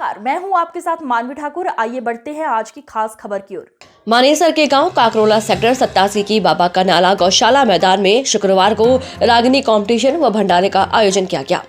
नमस्कार, मैं हूं आपके साथ मानवी ठाकुर। आइए बढ़ते हैं आज की खास खबर की ओर। मानेसर के गांव काकरोला सेक्टर 87 की बाबा का नाला गौशाला मैदान में शुक्रवार को रागिनी कंपटीशन व भंडारे का आयोजन किया गया,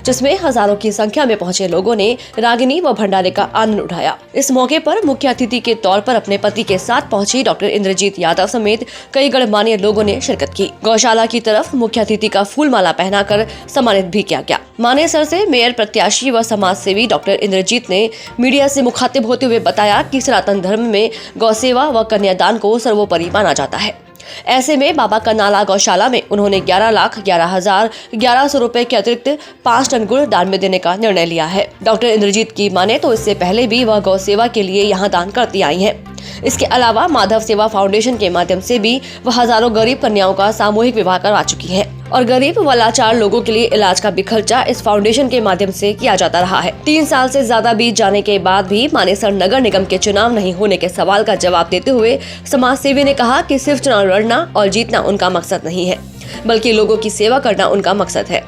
जिसमें हजारों की संख्या में पहुंचे लोगों ने रागिनी व भंडारे का आनंद उठाया। इस मौके पर मुख्य अतिथि के तौर पर अपने पति के साथ पहुंची डॉक्टर इंद्रजीत यादव समेत कई गणमान्य लोगों ने शिरकत की। गौशाला की तरफ मुख्य अतिथि का फूल माला पहनाकर सम्मानित भी किया गया। मानेसर से मेयर प्रत्याशी व समाज सेवी डॉक्टर इंद्रजीत ने मीडिया से मुखातिब होते हुए बताया कि सनातन धर्म में गौ सेवा व कन्यादान को सर्वोपरि माना जाता है। ऐसे में बाबा का नाला गौशाला में उन्होंने 11,11,1100 रुपए के अतिरिक्त 5 टन गुड़ दान में देने का निर्णय लिया है। डॉक्टर इंद्रजीत की माने तो इससे पहले भी वह गौ सेवा के लिए यहाँ दान करती आई हैं। इसके अलावा माधव सेवा फाउंडेशन के माध्यम से भी वह हजारों गरीब कन्याओं का सामूहिक विवाह करवा चुकी है और गरीब व लाचार लोगों के लिए इलाज का भी खर्चा इस फाउंडेशन के माध्यम से किया जाता रहा है। 3 साल से ज्यादा बीत जाने के बाद भी मानेसर नगर निगम के चुनाव नहीं होने के सवाल का जवाब देते हुए समाज सेवी ने कहा कि सिर्फ चुनाव लड़ना और जीतना उनका मकसद नहीं है, बल्कि लोगों की सेवा करना उनका मकसद है।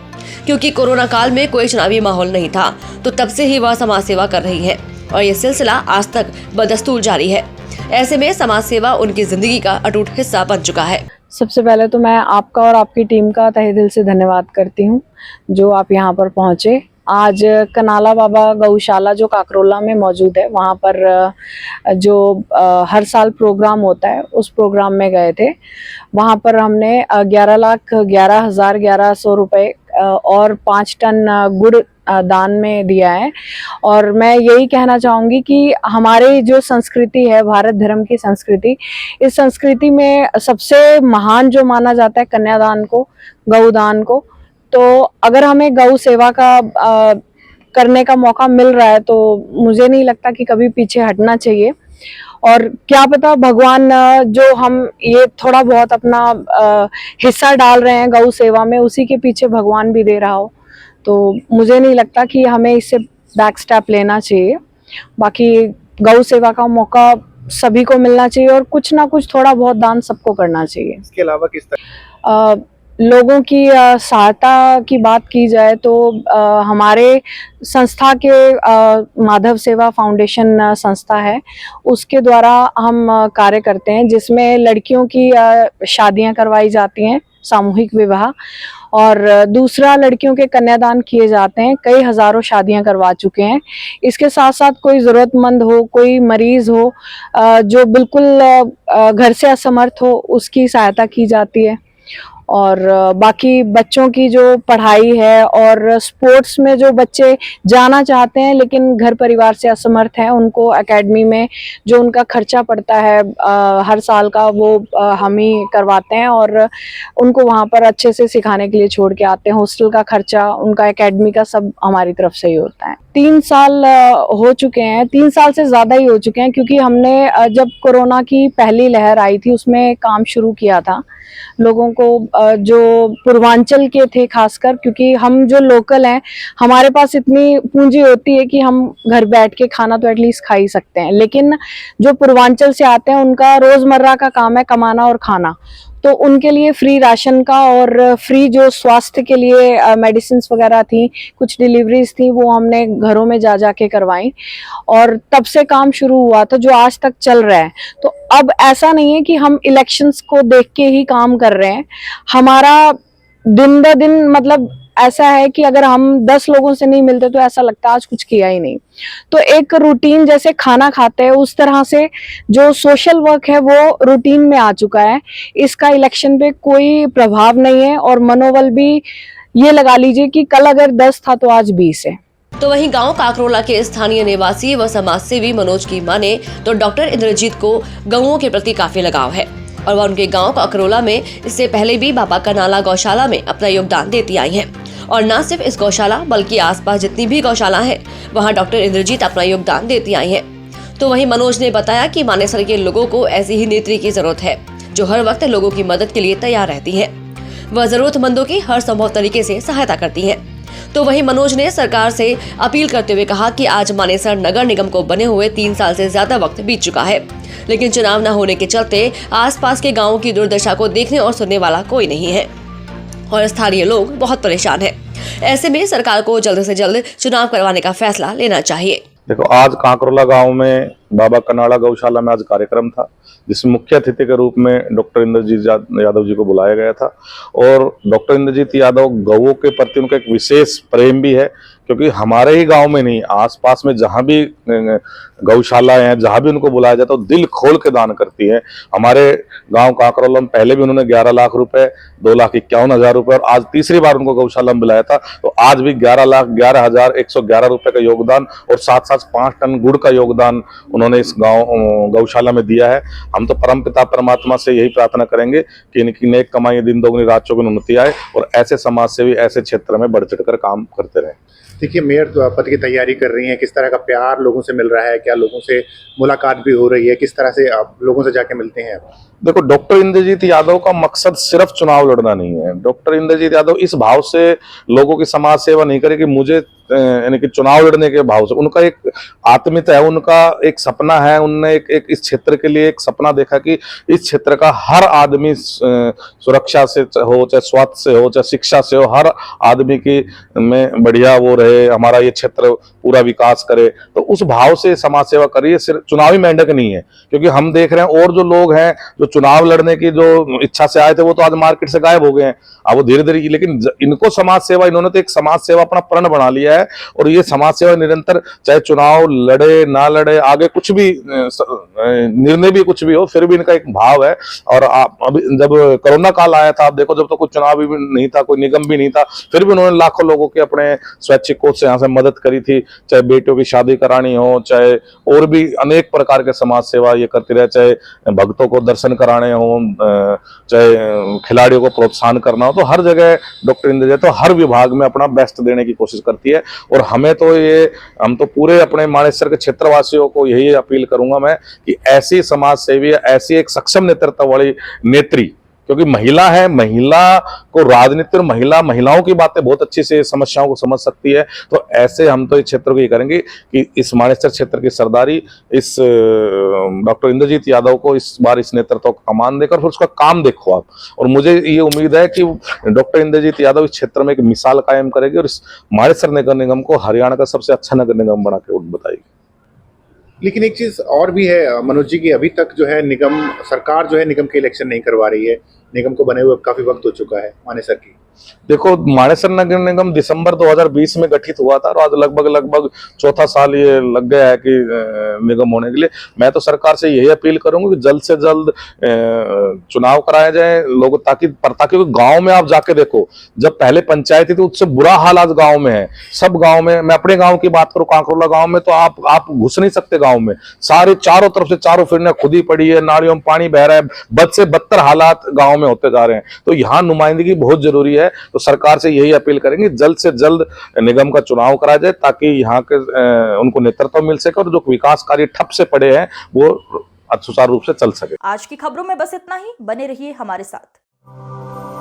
क्योंकि कोरोना काल में कोई चुनावी माहौल नहीं था, तो तब से ही वह समाज सेवा कर रही है और ये सिलसिला आज तक बदस्तूर जारी है। ऐसे में समाज सेवा उनकी जिंदगी का अटूट हिस्सा बन चुका है। सबसे पहले तो मैं आपका और आपकी टीम का तहे दिल से धन्यवाद करती हूँ जो आप यहाँ पर पहुँचे। आज कनाला बाबा गौशाला जो काकरोला में मौजूद है, वहाँ पर जो हर साल प्रोग्राम होता है उस प्रोग्राम में गए थे। वहाँ पर हमने 11,11,1100 रुपये और 5 टन गुड़ दान में दिया है। और मैं यही कहना चाहूँगी कि हमारी जो संस्कृति है, भारत धर्म की संस्कृति, इस संस्कृति में सबसे महान जो माना जाता है कन्यादान को, गौदान को। तो अगर हमें गौ सेवा का करने का मौका मिल रहा है तो मुझे नहीं लगता कि कभी पीछे हटना चाहिए। और क्या पता भगवान जो हम ये थोड़ा बहुत अपना हिस्सा डाल रहे हैं गौ सेवा में, उसी के पीछे भगवान भी दे रहा हो। तो मुझे नहीं लगता कि हमें इससे बैक स्टेप लेना चाहिए। बाकी गौ सेवा का मौका सभी को मिलना चाहिए और कुछ ना कुछ थोड़ा बहुत दान सबको करना चाहिए। इसके अलावा किस तरह लोगों की सहायता की बात की जाए तो हमारे संस्था के माधव सेवा फाउंडेशन संस्था है, उसके द्वारा हम कार्य करते हैं, जिसमें लड़कियों की शादियां करवाई जाती हैं, सामूहिक विवाह, और दूसरा लड़कियों के कन्यादान किए जाते हैं। कई हजारों शादियां करवा चुके हैं। इसके साथ साथ कोई ज़रूरतमंद हो, कोई मरीज़ हो जो बिल्कुल घर से असमर्थ हो, उसकी सहायता की जाती है। और बाकी बच्चों की जो पढ़ाई है और स्पोर्ट्स में जो बच्चे जाना चाहते हैं लेकिन घर परिवार से असमर्थ हैं, उनको एकेडमी में जो उनका खर्चा पड़ता है हर साल का, वो हम ही करवाते हैं और उनको वहाँ पर अच्छे से सिखाने के लिए छोड़ के आते हैं। हॉस्टल का खर्चा, उनका एकेडमी का सब हमारी तरफ से ही होता है। 3 साल हो चुके हैं, 3 साल से ज़्यादा ही हो चुके हैं, क्योंकि हमने जब कोरोना की पहली लहर आई थी उसमें काम शुरू किया था। लोगों को जो पूर्वांचल के थे खासकर, क्योंकि हम जो लोकल हैं हमारे पास इतनी पूंजी होती है कि हम घर बैठ के खाना तो एटलीस्ट खा ही सकते हैं, लेकिन जो पूर्वांचल से आते हैं उनका रोज़मर्रा का काम है कमाना और खाना। तो उनके लिए फ्री राशन का और फ्री जो स्वास्थ्य के लिए मेडिसिन वगैरह थी, कुछ डिलीवरीज थी, वो हमने घरों में जा के करवाई और तब से काम शुरू हुआ था जो आज तक चल रहा है। तो अब ऐसा नहीं है कि हम इलेक्शंस को देख के ही काम कर रहे हैं। हमारा दिन ब दिन मतलब ऐसा है कि अगर हम 10 लोगों से नहीं मिलते तो ऐसा लगता है आज कुछ किया ही नहीं। तो एक रूटीन जैसे खाना खाते हैं उस तरह से जो सोशल वर्क है वो रूटीन में आ चुका है। इसका इलेक्शन पे कोई प्रभाव नहीं है और मनोबल भी ये लगा लीजिए कि कल अगर 10 था तो आज 20 है। तो वहीं गांव काकरोला के स्थानीय निवासी व समाज सेवी मनोज की माने तो डॉक्टर इंद्रजीत को गौओं के प्रति काफी लगाव है और वह उनके गांव काकरोला में इससे पहले भी बाबा का नाला गौशाला में अपना योगदान देती आई हैं। और न सिर्फ इस गौशाला बल्कि आसपास जितनी भी गौशाला है वहां डॉक्टर इंद्रजीत अपना योगदान देती आई हैं। तो वहीं मनोज ने बताया कि मानेसर के लोगों को ऐसी ही नेत्री की जरूरत है जो हर वक्त लोगों की मदद के लिए तैयार रहती है। वह जरूरतमंदों की हर संभव तरीके से सहायता करती है। तो वहीं मनोज ने सरकार से अपील करते हुए कहा कि आज मानेसर नगर निगम को बने हुए 3 साल से ज्यादा वक्त बीत चुका है, लेकिन चुनाव न होने के चलते आसपास के गांवों की दुर्दशा को देखने और सुनने वाला कोई नहीं है और स्थानीय लोग बहुत परेशान हैं। ऐसे में सरकार को जल्द से जल्द चुनाव करवाने का फैसला लेना चाहिए। देखो, आज कांकरोला गांव में बाबा कनाड़ा गौशाला में आज कार्यक्रम था, जिसमें मुख्य अतिथि के रूप में डॉक्टर इंद्रजीत यादव जी को बुलाया गया था। और डॉक्टर इंद्रजीत यादव गौओं के प्रति उनका एक विशेष प्रेम भी है, क्योंकि हमारे ही गांव में नहीं, आसपास में जहां भी गौशाला है, जहां भी उनको बुलाया जाता है तो दिल खोल के दान करती है। हमारे गांव कांकरोला में पहले भी उन्होंने 11 लाख रुपए, 2,51,000 रुपए, और आज तीसरी बार उनको गौशाला में बुलाया था तो आज भी 11,11,111 रुपए का योगदान और साथ साथ 5 टन गुड़ का योगदान उन्होंने इस गांव गौशाला में दिया है। हम तो परमपिता परमात्मा से यही प्रार्थना करेंगे कि इनकी नेक कमाई दिन दोगुनी रात चौगुनी उन्नति आए और ऐसे समाज सेवी ऐसे क्षेत्र में बढ़ चढ़कर काम करते रहे। देखिए, मेयर पद की तैयारी कर रही हैं, किस तरह का प्यार लोगों से मिल रहा है, क्या लोगों से मुलाकात भी हो रही है, किस तरह से आप लोगों से जाके मिलते हैं? देखो, डॉक्टर इंद्रजीत यादव का मकसद सिर्फ चुनाव लड़ना नहीं है। डॉक्टर इंद्रजीत यादव इस भाव से लोगों की समाज सेवा नहीं करे कि मुझे यानी कि चुनाव लड़ने के भाव से, उनका एक आत्मीयता है, उनका एक सपना है। उनने एक इस क्षेत्र के लिए एक सपना देखा कि इस क्षेत्र का हर आदमी सुरक्षा से हो, चाहे स्वास्थ्य से हो, चाहे शिक्षा से हो, हर आदमी की में बढ़िया वो रहे, हमारा ये क्षेत्र पूरा विकास करे। तो उस भाव से समाज सेवा करिए, सिर्फ चुनावी मेंढक नहीं है। क्योंकि हम देख रहे हैं और जो लोग हैं जो चुनाव लड़ने की जो इच्छा से आए थे वो तो आज मार्केट से गायब हो गए हैं। अब वो धीरे धीरे, लेकिन इनको समाज सेवा, इन्होंने तो एक समाज सेवा अपना प्रण बना लिया है और ये समाज सेवा निरंतर, चाहे चुनाव लड़े ना लड़े, आगे कुछ भी निर्णय भी कुछ भी हो, फिर भी इनका एक भाव है। और अभी जब कोरोना काल आया था, आप देखो, जब तो कुछ चुनाव भी नहीं था, कोई निगम भी नहीं था, फिर भी उन्होंने लाखों लोगों के अपने स्वैच्छिक कोष से यहाँ से मदद करी थी। चाहे बेटियों की शादी करानी हो, चाहे और भी अनेक प्रकार के समाज सेवा ये करती रहे, चाहे भक्तों को दर्शन कराने हो, चाहे खिलाड़ियों को प्रोत्साहन करना हो, तो हर जगह डॉक्टर इंद्रजीत तो हर विभाग में अपना बेस्ट देने की कोशिश करती है। और हमें तो हम तो पूरे अपने मानेसर के क्षेत्रवासियों को यही अपील करूंगा मैं कि ऐसी समाज सेवी, ऐसी एक सक्षम नेतृत्व वाली नेत्री, क्योंकि महिला है, महिला को राजनीति और महिलाओं की बातें बहुत अच्छी से समस्याओं को समझ सकती है। तो ऐसे हम तो इस क्षेत्र को ये करेंगे कि इस मानेसर क्षेत्र की सरदारी इस डॉक्टर इंद्रजीत यादव को इस बार इस नेतृत्व का कमान देकर फिर उसका काम देखो आप। और मुझे ये उम्मीद है कि डॉक्टर इंद्रजीत यादव इस क्षेत्र में एक मिसाल कायम करेगी और इस मानेसर नगर निगम को हरियाणा का सबसे अच्छा नगर निगम बना के बताएगी। लेकिन एक चीज और भी है मनोज जी की, अभी तक जो है निगम सरकार जो है निगम के इलेक्शन नहीं करवा रही है। निगम को बने हुए काफी वक्त हो चुका है मानेसर की। देखो, मानेसर नगर निगम दिसंबर 2020 में गठित हुआ था और आज लगभग चौथा साल ये लग गया है कि निगम होने के लिए। मैं तो सरकार से यही अपील करूंगा कि जल्द से जल्द चुनाव कराया जाए लोगों, ताकि गांव में आप जाके देखो, जब पहले पंचायत थी तो उससे बुरा हाल आज गांव में है। सब गांव में, मैं अपने गांव की बात करूं, कांकरोला गांव में, तो आप घुस नहीं सकते गांव में। सारे चारों तरफ से चारों फिरने खुदी पड़ी है, नालियों में पानी बह रहा है, बद से बदतर हालात गांव में होते जा रहे हैं। तो यहाँ नुमाइंदगी बहुत जरूरी है। तो सरकार से यही अपील करेंगे जल्द से जल्द निगम का चुनाव कराया जाए, ताकि यहाँ के उनको नेतृत्व मिल सके और जो विकास कार्य ठप से पड़े हैं वो सुचारू रूप से चल सके। आज की खबरों में बस इतना ही। बने रहिए हमारे साथ।